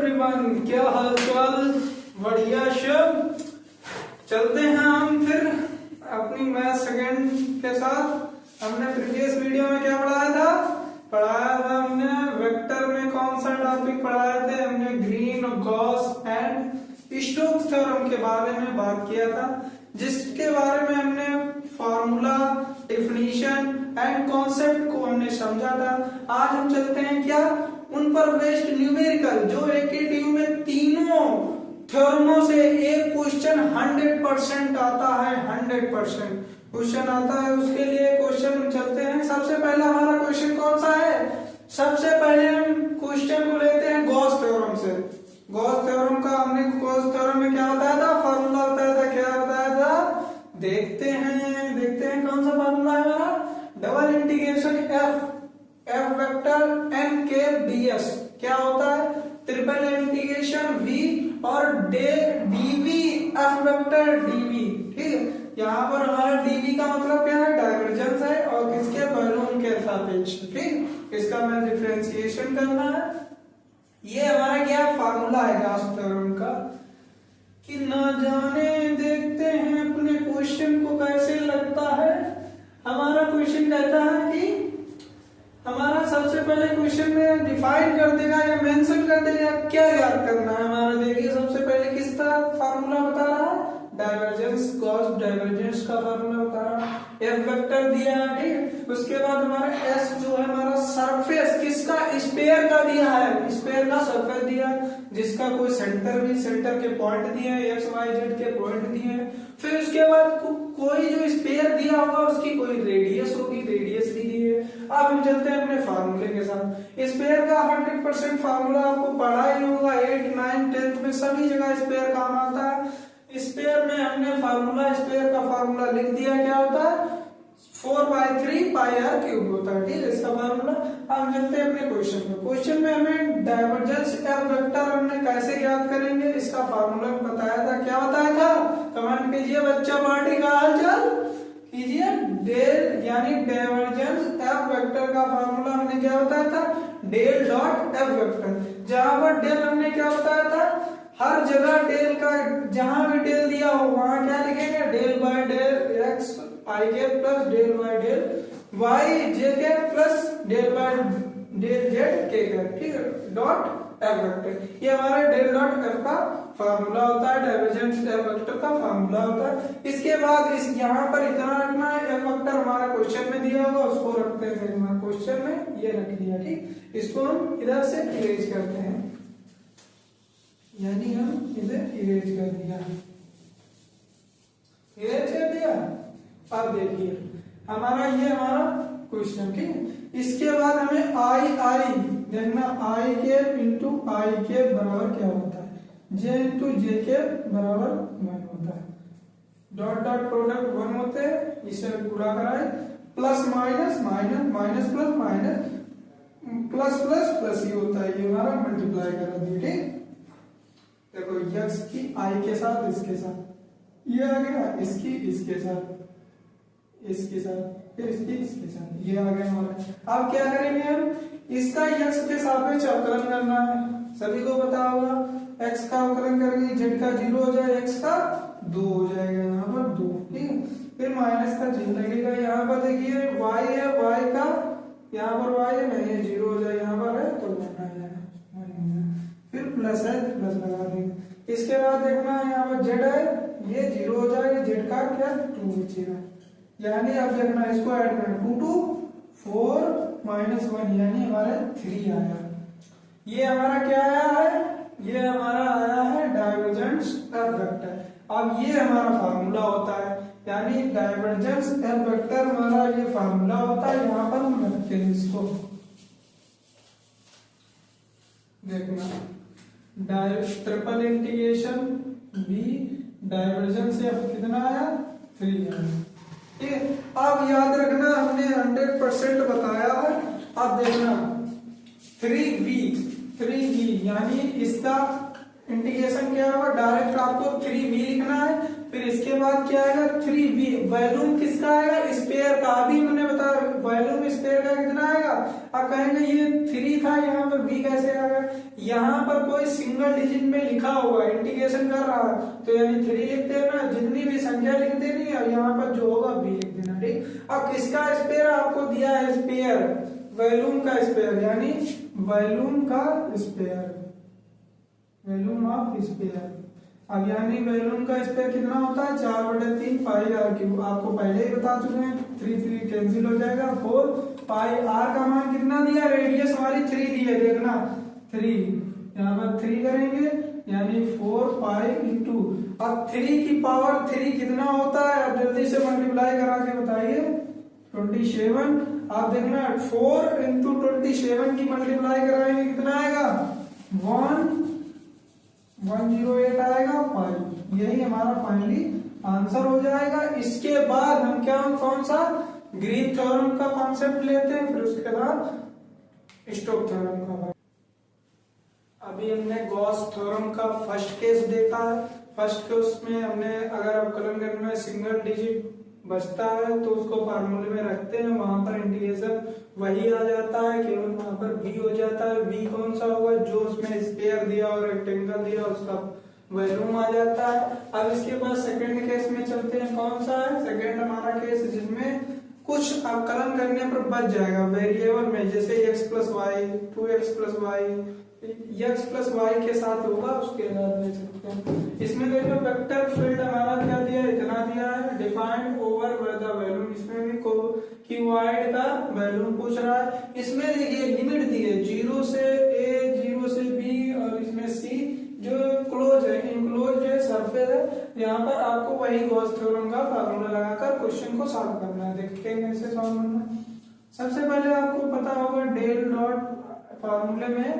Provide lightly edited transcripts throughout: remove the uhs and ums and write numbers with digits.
Everyone, क्या हाल चाल? बढ़िया शब। चलते हैं हम फिर अपनी मैथ सेकेंड के साथ। हमने प्रीवियस वीडियो में क्या पढ़ाया था हमने वेक्टर में कौन सा टॉपिक पढ़ाए थे? हमने green, Gauss and Stokes theorem के बारे में बात किया था, जिसके बारे में हमने फॉर्मूला, डेफिनेशन एंड कॉन्सेप्ट को हमने समझा था। आज हम चलते हैं क्या उन पर बेस्ड न्यूमेरिकल, जो एकेटीयू में तीनों थ्योरमों से एक क्वेश्चन 100% आता है। 100% क्वेश्चन आता है, उसके लिए क्वेश्चन हम चलते हैं। सबसे पहला हमारा क्वेश्चन कौन सा है? सबसे पहले हम क्वेश्चन को लेते हैं गॉस थ्योरम से। गॉस थ्योरम का हमने गॉस थ्योरम में क्या बताया था? फॉर्मूला बताया था। क्या बताया था? देखते हैं कौन सा फॉर्मूला है हमारा? Double integration f vector n के डीएस क्या होता है? ट्रिपल इंटीग्रेशन वी और डीवी एफ वेक्टर डीवी। ठीक है, यहाँ पर हमारा डीवी का मतलब क्या है? डाइवर्जेंस है और किसके? बलून के सापेक्ष। ठीक, इसका मैं डिफरेंशिएशन करना है। ये हमारा क्या फॉर्मूला है गॉस थ्योरम का कि न जाने देखते हैं अपने क्वेश्चन को कैसे लगता है। हमारा क्वेश्चन कहता है कि हमारा सबसे पहले क्वेश्चन में डिफाइन कर देगा या मेंशन कर देगा क्या याद करना है हमारा। देखिए सबसे पहले किसका फार्मूला बता रहा है? डाइवर्जेंस, गॉस डाइवर्जेंस का फार्मूला बता रहा है। एफ वेक्टर दिया है, ठीक है। उसके बाद हमारा एस जो है हमारा सरफेस किसका? स्फीयर का दिया है। स्फीयर का सरफेस दिया है, जिसका कोई सेंटर के पॉइंट दिए हैं, एक्स वाई जेड के पॉइंट दिए हैं। फिर उसके बाद कोई जो स्फीयर दिया होगा उसकी कोई रेडियस होगी, रेडियस भी दी है। अब हम चलते हैं अपने फार्मूले के साथ। स्फीयर का 100% फार्मूला आपको पढ़ा ही होगा। 8, 9, 10 में सभी जगह स्फीयर काम आता है। स्फीयर में हमने फार्मूला, स्फीयर का फार्मूला लिख दिया। क्या होता है? 4/3 पाई आर क्यूब होता है। ठीक है, इसका फार्मूला। अब चलते हैं अपने क्वेश्चन में। क्वेश्चन में हमें डाइवर्जेंस एफ वेक्टर हमने कैसे ज्ञात करेंगे, इसका फार्मूला बताया था। क्या बताया था? कमेंट कीजिए बच्चा पार्टी का हालचाल कीजिए। डेल यानी डाइवर्जेंस एफ वेक्टर का फार्मूला हमने क्या बताया था? Del dot F vector. जहां पर डेल हमने क्या बताया था? हर जगह डेल का जहां भी डेल दिया हो वहां क्या लिखेंगे? Del by del x i के plus del by del y j के plus del by del z k का। ठीक है, डॉट एफ वेक्टर। ये हमारा डेल डॉट एफ का फार्मूला होता है, डाइवर्जेंस एफ वेक्टर का फार्मूला होता है। इसके बाद इस यहाँ पर इतना रखना है। एफ वेक्टर हमारा क्वेश्चन में दिया होगा, उसको रखते हैं। फिर हमारा क्वेश्चन में ये रख दिया। ठीक, इसको हम इधर से इरेज करते हैं, यानी हम इधर इरेज कर दिया। इरेज कर दिया। अब देखिए हमारा ये हमारा क्वेश्चन। ठीक है, इसके बाद हमें आई देखना। आई के इंटू आई के बराबर क्या होता है? जे इंटू जे के बराबर 1 होता है। डॉट डॉट प्रोडक्ट 1 होते हैं, इसे पूरा कराए। Plus minus minus minus plus minus plus plus plus ही होता है। ये हमारा मल्टीप्लाई करा दिए। ठीक, देखो यक्स की आई के साथ इसके साथ ये आ गया, इसकी इसके साथ इसके साथ, फिर इसके साथ ये आ गया हमारा। अब क्या करेंगे हम? इसका यक्स के सापेक्ष अवकलन करना है। सभी को पता होगा एक्स का अवकलन करेंगे, जेड का 0 हो जाए, एक्स का 2 हो जाएगा, यहाँ पर 2। ठीक है, फिर माइनस का चिन्ह लगेगा। यहाँ पर देखिए वाई है, वाई का यहाँ पर वाई है नहीं, 0 हो जाए, यहाँ पर है तो 1 आ जाएगा। फिर प्लस है, प्लस लगा देंगे। इसके बाद देखना यहाँ पर जेड है, ये 0 हो जाएगा, जेड का क्या 2 बचेगा। यानी अब देखना इसको ऐड करना, 2 2 4 माइनस 1 यानी हमारा 3 आया। ये हमारा क्या आया है? ये हमारा आया है डाइवर्जेंस एफ वेक्टर। अब ये हमारा फार्मूला होता है, यानी डाइवर्जेंस एफ वेक्टर हमारा ये फार्मूला होता है। यहाँ पर हम रखते हैं इसको। देखना triple integration b divergence f कितना आया? 3 आया। ठीक है, अब याद रखना हमने 100% बताया है। अब देखना 3v यानी इसका इंटीग्रेशन क्या होगा? डायरेक्ट आपको 3v लिखना है। फिर इसके बाद क्या आएगा 3v, वॉल्यूम किसका आएगा, स्पेयर का। अभी मैंने बताया वॉल्यूम स्पेयर का कितना आएगा। अब कहेंगे ये 3 था, यहाँ पर v कैसे आ गया, यहाँ पर कोई सिंगल डिजिट में लिखा हुआ इंटीग्रेशन कर रहा है तो यानी 3 लिख देना, जितनी भी संख्या लिख देनी है, यहाँ पर जो होगा v लिख देना, ठीक। अब किसका स्पेयर आपको दिया है, स्पेयर, वॉल्यूम का स्पेयर, यानी वॉल्यूम का स्पेयर, वॉल्यूम ऑफ स्पेयर। अब यानी वॉल्यूम का स्पेयर कितना होता है, 4/3 पाई आर क्यूब। आपको पहले ही बता चुके हैं, 3 कैंसिल हो जाएगा, 4 पाई आर का मान कितना दिया, रेडियस हमारी 3 दी है, देखना 3, यहाँ पर 3 करेंगे यानी 4 पाई इंटू, अब 3 की पावर 3 कितना होता है, अब जल्दी से मल्टीप्लाई करा के बताइए, 27। आप देखना 4 इंटू 27 की मल्टीप्लाई कराएंगे कितना आएगा, 108 आएगा पाई। यही हमारा फाइनली आंसर हो जाएगा। इसके बाद हम क्या, कौन सा ग्रीन थ्योरम का कॉन्सेप्ट लेते हैं, फिर उसके बाद स्टोक्स थ्योरम का। अभी हमने गॉस थ्योरम का फर्स्ट केस देखा है। फर्स्ट केस में हमने अगर अवकलन करने में सिंगल डिजिट बचता है तो उसको फार्मूले में रखते हैं, वहां पर इंटीग्रेशन वही आ जाता है, केवल वहां पर v हो जाता है। v कौन सा होगा, जो उसमें स्पेयर दिया और रेक्टेंगल दिया उसका वॉल्यूम आ जाता है। अब इसके बाद सेकंड केस में चलते हैं, कौन सा है सेकंड हमारा केस, जिसमें कुछ अवकलन करने पर बच जाएगा वेरिएबल में, जैसे x plus y, 2x plus y, x plus y के साथ होगा, उसके बाद ले सकते हैं। इसमें देखो वेक्टर फील्ड हमारा क्या दिया है, इतना दिया है, defined over by the volume. इसमें भी क्यूबॉइड का वॉल्यूम पूछ रहा है। इसमें देखिए लिमिट दी है 0 से a, 0 से b और इसमें c, जो क्लोज है, इनक्लोज है, सरफेस है। यहाँ पर आपको वही गॉस थ्योरम का फार्मूला लगाकर क्वेश्चन को सॉल्व करना है। देखते हैं कैसे सॉल्व करना है। सबसे पहले आपको पता होगा डेल डॉट फार्मूले में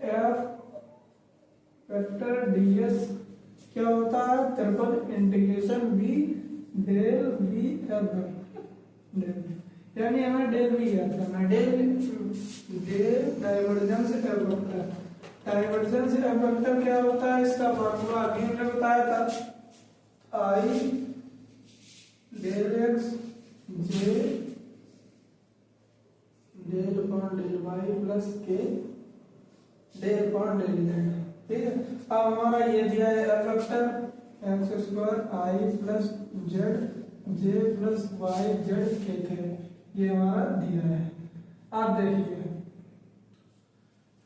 f वेक्टर ds क्या होता है, triple integration v del v f, यानी हमें डेल v याद करना है। Del divergence f vector, divergence f vector क्या होता है, इसका फार्मूला अभी हमने बताया था, i del x j del upon del y plus k del upon del z, ठीक है। अब हमारा ये दिया है f vector x square i plus z j plus y z k थे, ये हमारा दिया है। आप देखिए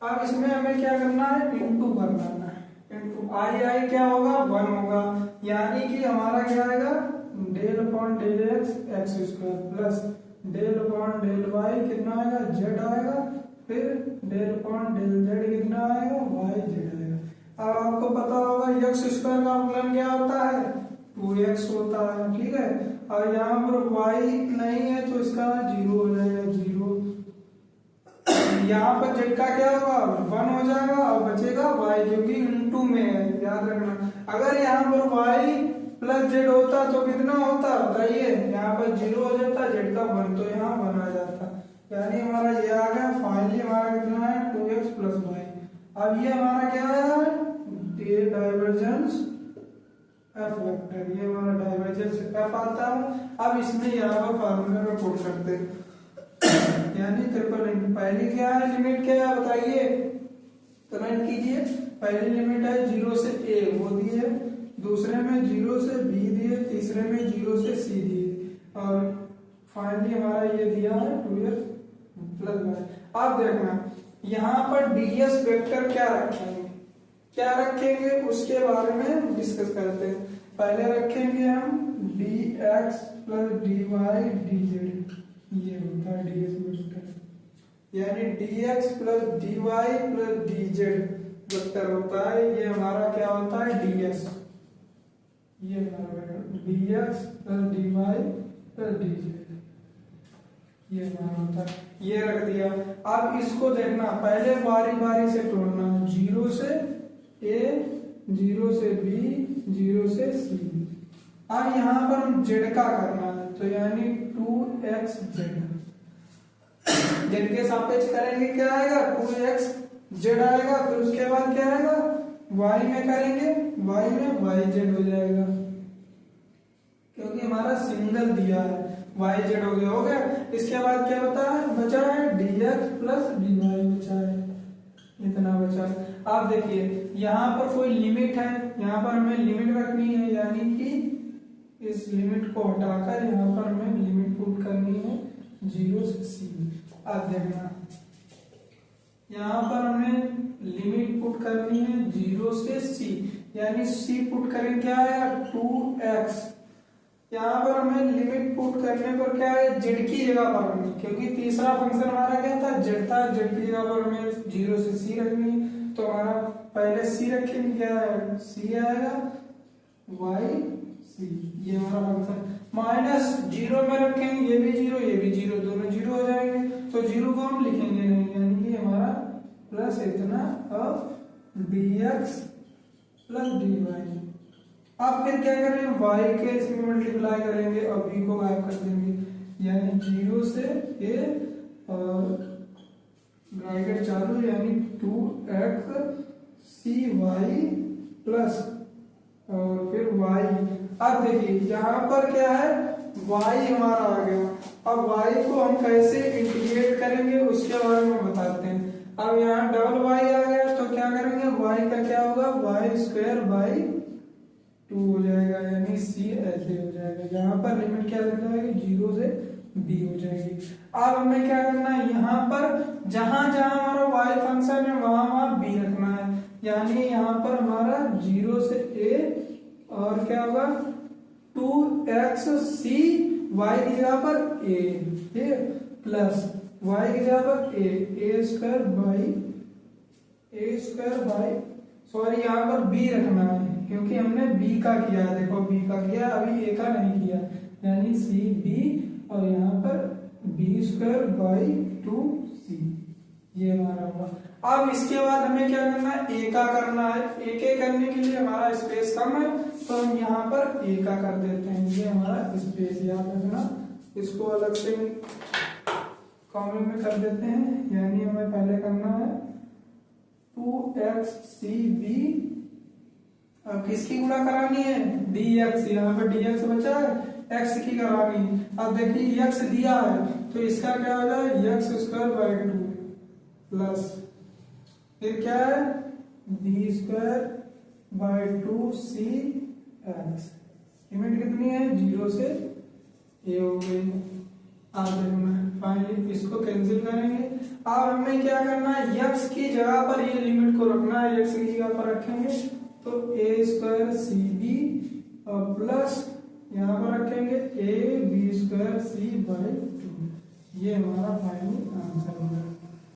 अब इसमें हमें क्या करना है, इंटू करना है, इंटू आई क्या होगा 1 होगा, यानी कि हमारा क्या आएगा del upon del x square plus del upon del y कितना आएगा z आएगा, फिर डेल अपॉन डेल z कितना आएगा y z आएगा। अब आपको पता होगा x स्क्वायर का अवकलन क्या होता है 2x होता है, ठीक है। और यहाँ पर y नहीं है तो इसका 0 हो जाएगा 0, यहाँ पर z का क्या होगा 1 हो जाएगा और बचेगा y, क्योंकि इनटू में है, याद रखना। अगर यहाँ पर y प्लस z होता तो कितना होता बताइए, यहाँ पर 0 हो जाता, z का 1 तो यहाँ 1 आ जाता, यानी हमारा ये आ गया। फाइनली हमारा कितना है 2x प्लस y। अब ये हमारा क्या है, ये डाइवर्जेंस f वेक्टर, ये हमारा डाइवर्जेंस f आता है। अब इसमें यहाँ पर फार्मूले में पुट करते हैं, यानी ट्रिपल इंटू, पहली क्या है लिमिट क्या है बताइए, कमेंट कीजिए। पहली लिमिट है 0 से a वो दी है, दूसरे में 0 से b दिए, तीसरे में 0 से c दिए, और फाइनली हमारा ये दिया है 2x प्लस y। अब देखना यहाँ पर ds वेक्टर क्या रखेंगे उसके बारे में डिस्कस करते हैं। पहले रखेंगे हम dx प्लस dy dz, ये होता है ds वेक्टर, यानी dx plus dy plus dz vector होता है। ये हमारा क्या होता है ds, ये हमारा dx plus dy plus dz, ये हमारा होता है, ये रख दिया। अब इसको देखना, पहले बारी बारी से तोड़ना, 0 से a, 0 से b, 0 से c। अब यहाँ पर हम z का करना है, तो यानी 2x z के सापेक्ष करेंगे क्या आएगा 2x z आएगा, फिर उसके बाद क्या आएगा y में करेंगे, y में y z हो जाएगा, क्योंकि हमारा सिंगल दिया है, वाई जेड हो गया। इसके बाद क्या होता है, बचा है dx प्लस dy बचा है, इतना बचा है। आप देखिए यहाँ पर कोई लिमिट है, यहाँ पर हमें लिमिट रखनी है, यानी कि इस लिमिट को हटाकर यहाँ पर हमें लिमिट पुट करनी है 0 से c। आप देखना यहाँ पर हमें लिमिट पुट करनी है 0 से c, यानी c पुट करें क्या है 2x। यहाँ पर हमें लिमिट पुट करने पर क्या है z की जगह पर हमें, क्योंकि तीसरा फंक्शन हमारा क्या था z था, z की जगह पर हमें 0 से c रखनी है। तो हमारा पहले c रखेंगे, क्या है c आएगा y c, ये हमारा फंक्शन। माइनस 0 में रखेंगे, ये भी 0 ये भी 0, दोनों 0 हो जाएंगे, तो 0 को हम लिखेंगे नहीं, यानी कि हमारा प्लस इतना अब dx प्लस dy। अब फिर क्या करें, y के इसमें मल्टीप्लाई करेंगे और b को गायब कर देंगे, यानी 0 से a और ब्रैकेट चालू, यानी 2x cy प्लस और फिर y। अब देखिए यहाँ पर क्या है y हमारा आ गया। अब y को हम कैसे इंटीग्रेट करेंगे उसके बारे में बताते हैं। अब यहाँ डबल y आ गया तो क्या करेंगे, y का क्या होगा y स्क्वायर बाई 2 हो जाएगा, यानी c ऐसे हो जाएगा। यहाँ पर लिमिट क्या लग जाएगी 0 से b हो जाएगी। अब हमें क्या करना है, यहाँ पर जहां जहां हमारा y फंक्शन है वहां वहां b रखना है, यानी यहाँ पर हमारा 0 से a और क्या होगा 2x c y की जगह पर a, ठीक है, प्लस y की जगह पर a स्क्वायर बाई सॉरी यहाँ पर b रखना है, क्योंकि हमने b का किया है, देखो b का किया अभी a का नहीं किया, यानी c b और यहाँ पर b स्क्वायर बाई 2c, ये हमारा हुआ। अब इसके बाद हमें क्या करना है, a का करना है। a के करने के लिए हमारा स्पेस कम है तो हम यहाँ पर a का कर देते हैं, ये हमारा स्पेस याद रखना, इसको अलग से कॉमन में कर देते हैं, यानी हमें पहले करना है 2xcb। अब किसकी गुणा करानी है dx, यहाँ पे dx बचा है, x की करानी है। अब देखिए x दिया है तो इसका क्या हो जाए x स्क्वायर बाई 2 प्लस फिर क्या है b square by 2c x। Limit कितनी है 0 से a हो गई। आप देखना फाइनली इसको कैंसिल करेंगे। अब हमें क्या करना है, x की जगह पर ये लिमिट को रखना है, x की जगह पर रखेंगे तो a स्क्वायर सी बी और प्लस यहाँ पर रखेंगे a b square c by 2, ये हमारा फाइनल आंसर होगा।